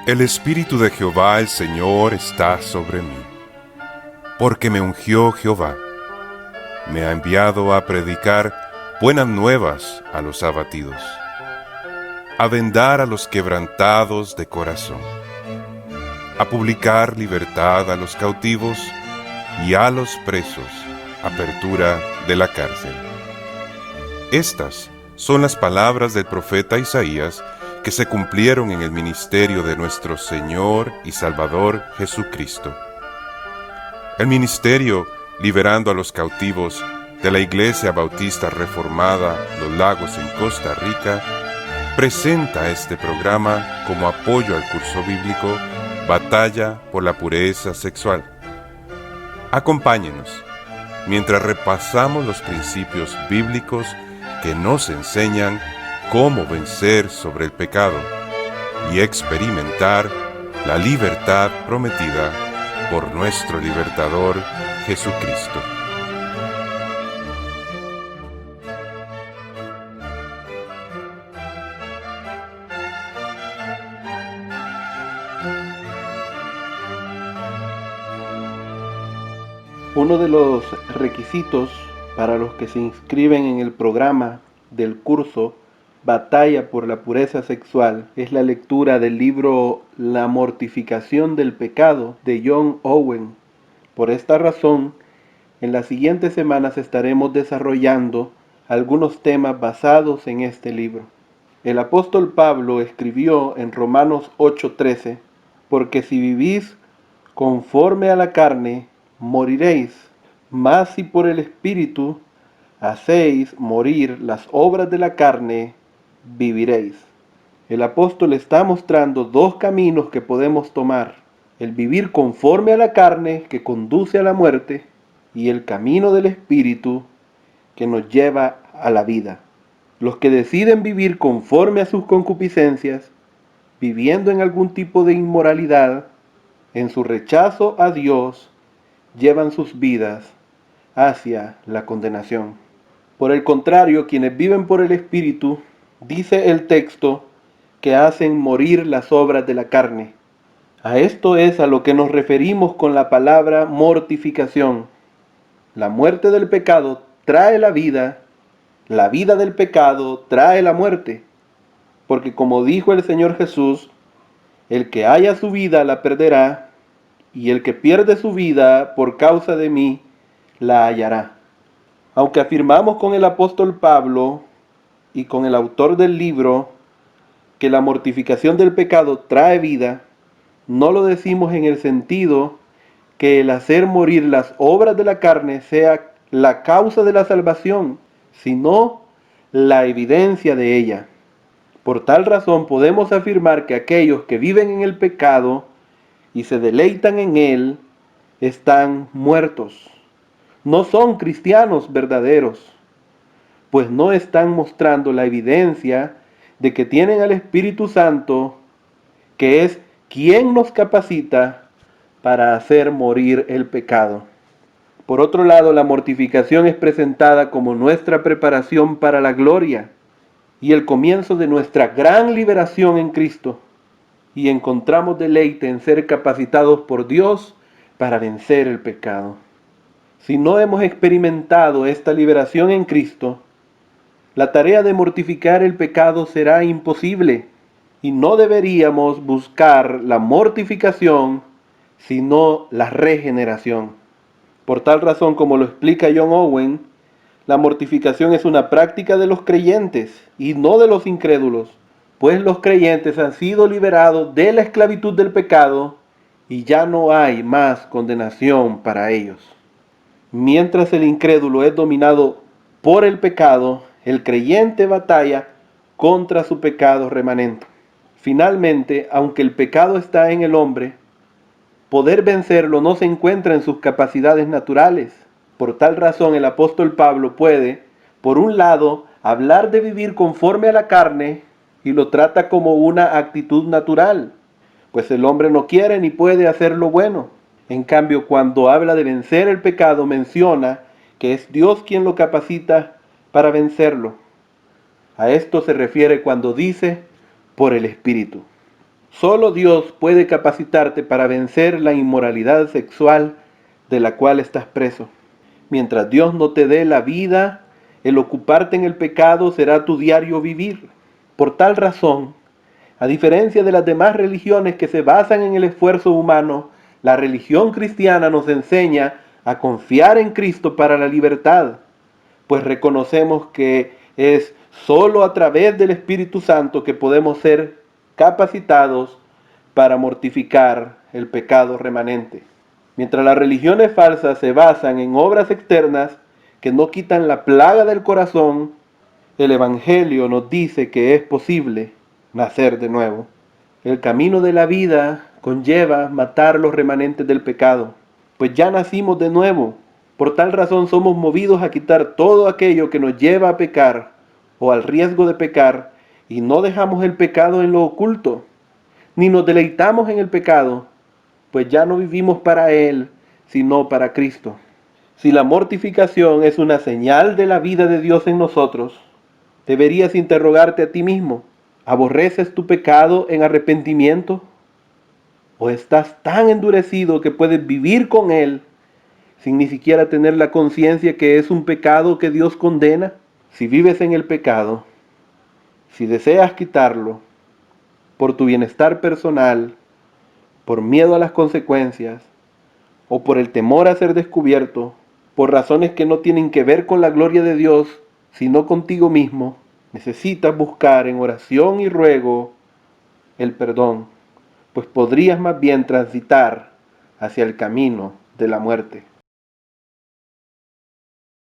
El Espíritu de Jehová el Señor está sobre mí, porque me ungió Jehová. Me ha enviado a predicar buenas nuevas a los abatidos, a vendar a los quebrantados de corazón, a publicar libertad a los cautivos y a los presos, apertura de la cárcel. Estas son las palabras del profeta Isaías que se cumplieron en el ministerio de nuestro Señor y Salvador Jesucristo. El ministerio liberando a los cautivos de la Iglesia Bautista Reformada Los Lagos en Costa Rica presenta este programa como apoyo al curso bíblico Batalla por la Pureza Sexual. Acompáñenos mientras repasamos los principios bíblicos que nos enseñan cómo vencer sobre el pecado y experimentar la libertad prometida por nuestro libertador Jesucristo. Uno de los requisitos para los que se inscriben en el programa del curso Batalla por la Pureza Sexual es la lectura del libro La Mortificación del Pecado de John Owen. Por esta razón, en las siguientes semanas estaremos desarrollando algunos temas basados en este libro. El apóstol Pablo escribió en Romanos 8:13, porque si vivís conforme a la carne, moriréis, mas si por el Espíritu hacéis morir las obras de la carne, viviréis. El apóstol está mostrando dos caminos que podemos tomar: el vivir conforme a la carne, que conduce a la muerte, y el camino del Espíritu, que nos lleva a la vida. Los que deciden vivir conforme a sus concupiscencias, viviendo en algún tipo de inmoralidad, en su rechazo a Dios, llevan sus vidas hacia la condenación. Por el contrario, quienes viven por el Espíritu, dice el texto, que hacen morir las obras de la carne. A esto es a lo que nos referimos con la palabra mortificación. La muerte del pecado trae la vida del pecado trae la muerte, porque como dijo el Señor Jesús, el que haya su vida la perderá, y el que pierde su vida por causa de mí, la hallará. Aunque afirmamos con el apóstol Pablo y con el autor del libro que la mortificación del pecado trae vida, no lo decimos en el sentido que el hacer morir las obras de la carne sea la causa de la salvación, sino la evidencia de ella. Por tal razón podemos afirmar que aquellos que viven en el pecado y se deleitan en él, están muertos. No son cristianos verdaderos, pues no están mostrando la evidencia de que tienen al Espíritu Santo, que es quien nos capacita para hacer morir el pecado. Por otro lado, la mortificación es presentada como nuestra preparación para la gloria y el comienzo de nuestra gran liberación en Cristo. Y encontramos deleite en ser capacitados por Dios para vencer el pecado. Si no hemos experimentado esta liberación en Cristo, la tarea de mortificar el pecado será imposible y no deberíamos buscar la mortificación, sino la regeneración. Por tal razón, como lo explica John Owen, la mortificación es una práctica de los creyentes y no de los incrédulos, pues los creyentes han sido liberados de la esclavitud del pecado y ya no hay más condenación para ellos. Mientras el incrédulo es dominado por el pecado, el creyente batalla contra su pecado remanente. Finalmente, aunque el pecado está en el hombre, poder vencerlo no se encuentra en sus capacidades naturales. Por tal razón, el apóstol Pablo puede, por un lado, hablar de vivir conforme a la carne, y lo trata como una actitud natural, pues el hombre no quiere ni puede hacer lo bueno. En cambio, cuando habla de vencer el pecado, menciona que es Dios quien lo capacita para vencerlo. A esto se refiere cuando dice por el Espíritu. Solo Dios puede capacitarte para vencer la inmoralidad sexual de la cual estás preso. Mientras Dios no te dé la vida, el ocuparte en el pecado será tu diario vivir. Por tal razón, a diferencia de las demás religiones que se basan en el esfuerzo humano, la religión cristiana nos enseña a confiar en Cristo para la libertad, pues reconocemos que es solo a través del Espíritu Santo que podemos ser capacitados para mortificar el pecado remanente. Mientras las religiones falsas se basan en obras externas que no quitan la plaga del corazón, el Evangelio nos dice que es posible nacer de nuevo. El camino de la vida conlleva matar los remanentes del pecado, pues ya nacimos de nuevo. Por tal razón somos movidos a quitar todo aquello que nos lleva a pecar o al riesgo de pecar, y no dejamos el pecado en lo oculto, ni nos deleitamos en el pecado, pues ya no vivimos para él, sino para Cristo. Si la mortificación es una señal de la vida de Dios en nosotros, deberías interrogarte a ti mismo: ¿aborreces tu pecado en arrepentimiento? ¿O estás tan endurecido que puedes vivir con él sin ni siquiera tener la conciencia que es un pecado que Dios condena? Si vives en el pecado, si deseas quitarlo, por tu bienestar personal, por miedo a las consecuencias, o por el temor a ser descubierto, por razones que no tienen que ver con la gloria de Dios, sino contigo mismo, necesitas buscar en oración y ruego el perdón, pues podrías más bien transitar hacia el camino de la muerte.